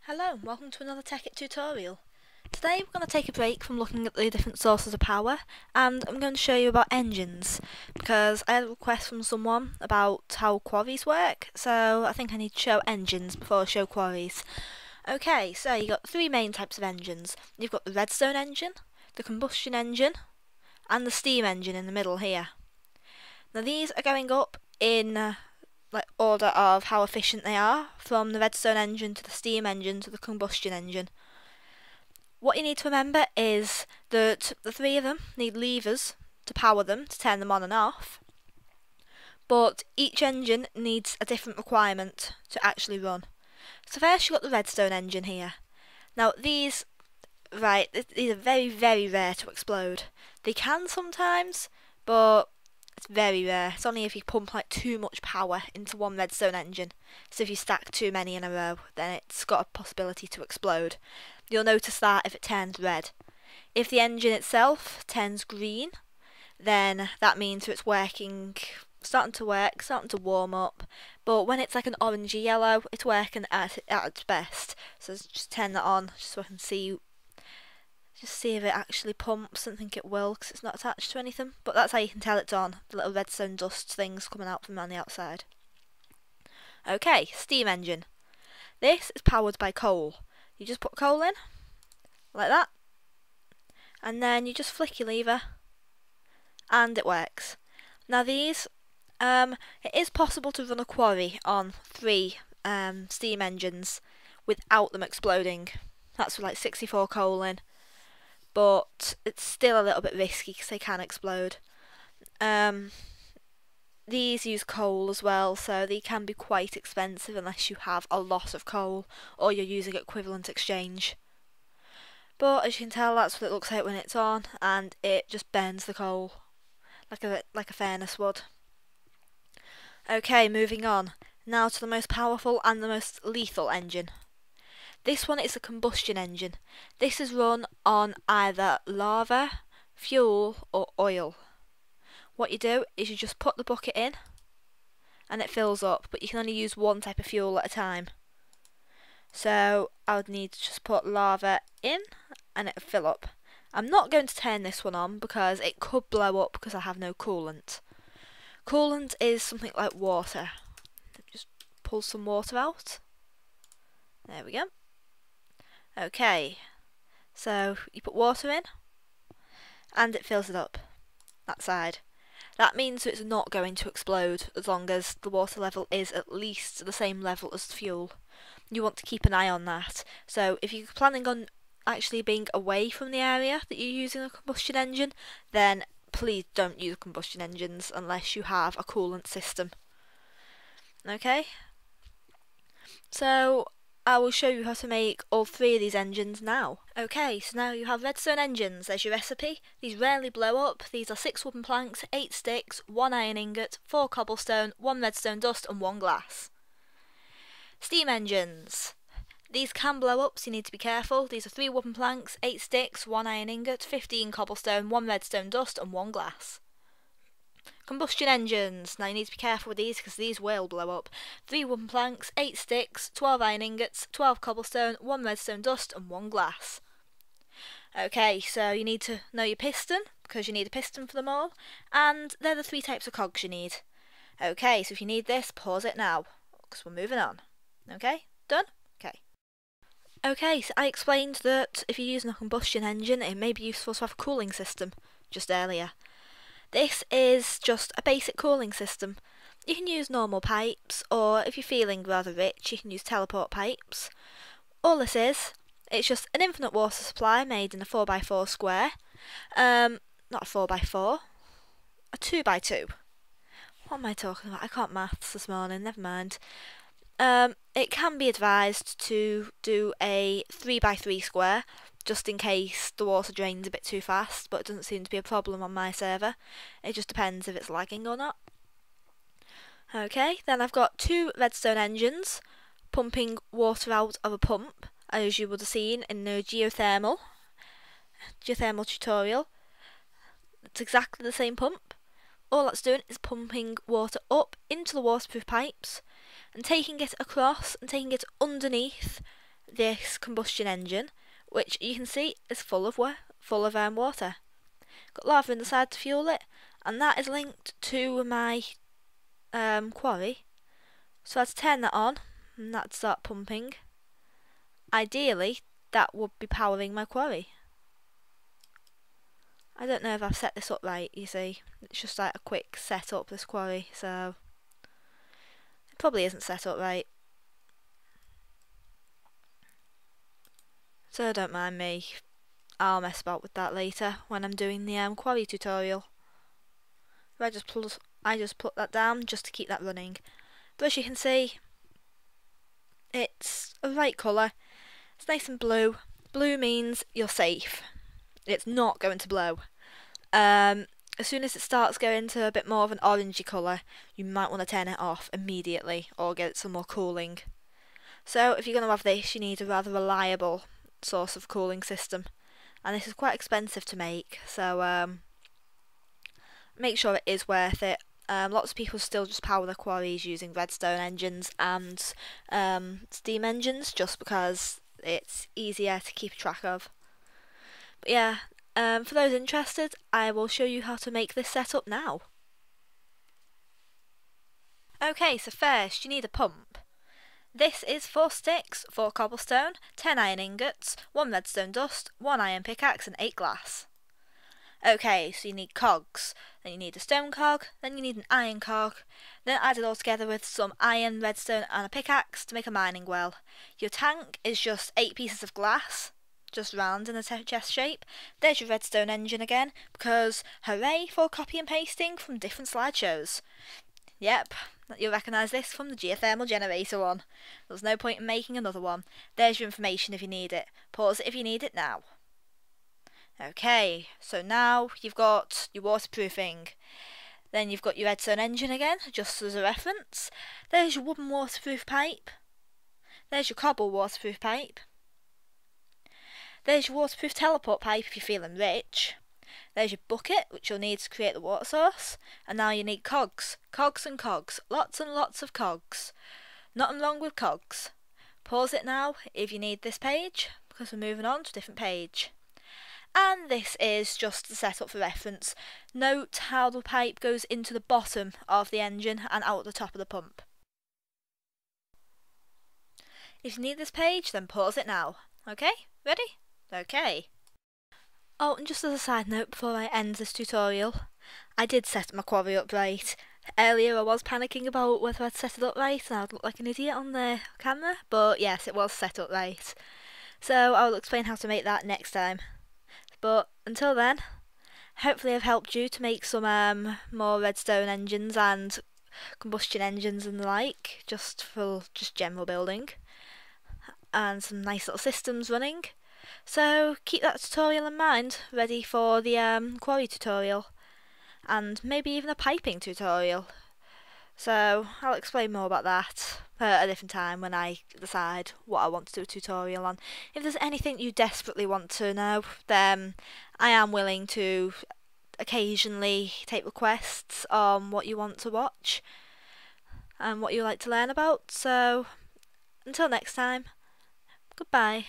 Hello and welcome to another Tekkit tutorial. Today we're going to take a break from looking at the different sources of power and I'm going to show you about engines because I had a request from someone about how quarries work, so I think I need to show engines before I show quarries. Okay, so you've got three main types of engines. You've got the redstone engine, the combustion engine and the steam engine in the middle here. Now these are going up in order of how efficient they are, from the redstone engine to the steam engine to the combustion engine. What you need to remember is that the three of them need levers to power them, to turn them on and off, but each engine needs a different requirement to actually run. So first you've got the redstone engine here. Now these are very, very rare to explode. They can sometimes, but it's very rare. It's only if you pump too much power into one redstone engine. So if you stack too many in a row, then it's got a possibility to explode. You'll notice that if it turns red. If the engine itself turns green, then that means it's working, starting to warm up. But when it's like an orangey yellow, it's working at its best. So just turn that on, just so I can see if it actually pumps. I don't think it will because it's not attached to anything, but that's how you can tell it's on. The little redstone dust things coming out from on the outside. Okay, steam engine. This is powered by coal. You just put coal in, like that, and then you just flick your lever, and it works. Now these, it is possible to run a quarry on three steam engines without them exploding. That's with 64 coal in. But it's still a little bit risky because they can explode. These use coal as well, so they can be quite expensive unless you have a lot of coal or you're using equivalent exchange. But as you can tell, that's what it looks like when it's on, and it just burns the coal like a furnace would. Okay, moving on. Now to the most powerful and the most lethal engine. This one is a combustion engine. This is run on either lava, fuel or oil. What you do is you just put the bucket in and it fills up, but you can only use one type of fuel at a time. So I would need to just put lava in and it'll fill up. I'm not going to turn this one on because it could blow up because I have no coolant. Coolant is something like water. Just pull some water out. There we go. Okay, so you put water in and it fills it up, that side. That means it's not going to explode as long as the water level is at least the same level as the fuel. You want to keep an eye on that. So if you're planning on actually being away from the area that you're using a combustion engine, then please don't use combustion engines unless you have a coolant system. Okay? So I will show you how to make all three of these engines now. Okay, so now you have redstone engines. There's your recipe. These rarely blow up. These are 6 wooden planks, 8 sticks, 1 iron ingot, 4 cobblestone, 1 redstone dust and 1 glass. Steam engines. These can blow up, so you need to be careful. These are 3 wooden planks, 8 sticks, 1 iron ingot, 15 cobblestone, 1 redstone dust and 1 glass. Combustion engines. Now you need to be careful with these because these will blow up. 3 wooden planks, 8 sticks, 12 iron ingots, 12 cobblestone, 1 redstone dust and 1 glass. Okay, so you need to know your piston because you need a piston for them all, and they're the 3 types of cogs you need. Okay, so if you need this, pause it now because we're moving on. Okay, done? Okay. Okay, so I explained that if you're using a combustion engine, it may be useful to have a cooling system just earlier. This is just a basic cooling system. You can use normal pipes, or if you're feeling rather rich, you can use teleport pipes. All this is, it's just an infinite water supply made in a 4x4 square. Not a 4x4, a 2x2. What am I talking about? I can't maths this morning, never mind. It can be advised to do a 3x3 square, just in case the water drains a bit too fast, but it doesn't seem to be a problem on my server. It just depends if it's lagging or not. Okay, then I've got 2 redstone engines pumping water out of a pump, as you would have seen in the geothermal tutorial. It's exactly the same pump. All that's doing is pumping water up into the waterproof pipes and taking it across and taking it underneath this combustion engine, which you can see is full of water. Got lava in the side to fuel it, and that is linked to my quarry. So I had to turn that on, and that'd start pumping. Ideally, that would be powering my quarry. I don't know if I've set this up right, you see. It's just like a quick setup, this quarry, so it probably isn't set up right. So don't mind me, I'll mess about with that later when I'm doing the quarry tutorial. I just put that down just to keep that running. But as you can see, it's a right colour. It's nice and blue. Blue means you're safe. It's not going to blow. As soon as it starts going to a bit more of an orangey colour, you might want to turn it off immediately or get some more cooling. So if you're going to have this, you need a rather reliable source of cooling system, and this is quite expensive to make, so make sure it is worth it. Lots of people still just power their quarries using redstone engines and steam engines just because it's easier to keep track of. But yeah, for those interested, I will show you how to make this setup now. Okay, so first you need a pump. This is 4 sticks, 4 cobblestone, 10 iron ingots, 1 redstone dust, 1 iron pickaxe and 8 glass. Okay, so you need cogs, then you need a stone cog, then you need an iron cog, then add it all together with some iron, redstone and a pickaxe to make a mining well. Your tank is just 8 pieces of glass, just round in a chest shape. There's your redstone engine again, because hooray for copy and pasting from different slideshows. Yep, you'll recognise this from the geothermal generator one. There's no point in making another one. There's your information if you need it. Pause it if you need it now. Okay, so now you've got your waterproofing. Then you've got your redstone engine again, just as a reference. There's your wooden waterproof pipe. There's your cobble waterproof pipe. There's your waterproof teleport pipe if you're feeling rich. There's your bucket, which you'll need to create the water source. And now you need cogs. Cogs and cogs. Lots and lots of cogs. Nothing wrong with cogs. Pause it now if you need this page, because we're moving on to a different page. And this is just the setup for reference. Note how the pipe goes into the bottom of the engine and out the top of the pump. If you need this page, then pause it now. Okay? Ready? Okay. Oh, and just as a side note before I end this tutorial, I did set my quarry up right. Earlier I was panicking about whether I'd set it up right and I'd look like an idiot on the camera, but yes, it was set up right. So I will explain how to make that next time. But until then, hopefully I've helped you to make some more redstone engines and combustion engines and the like, just for general building, and some nice little systems running. So keep that tutorial in mind, ready for the quarry tutorial, and maybe even a piping tutorial. So I'll explain more about that at a different time when I decide what I want to do a tutorial on. If there's anything you desperately want to know, then I am willing to occasionally take requests on what you want to watch and what you like to learn about. So until next time, goodbye.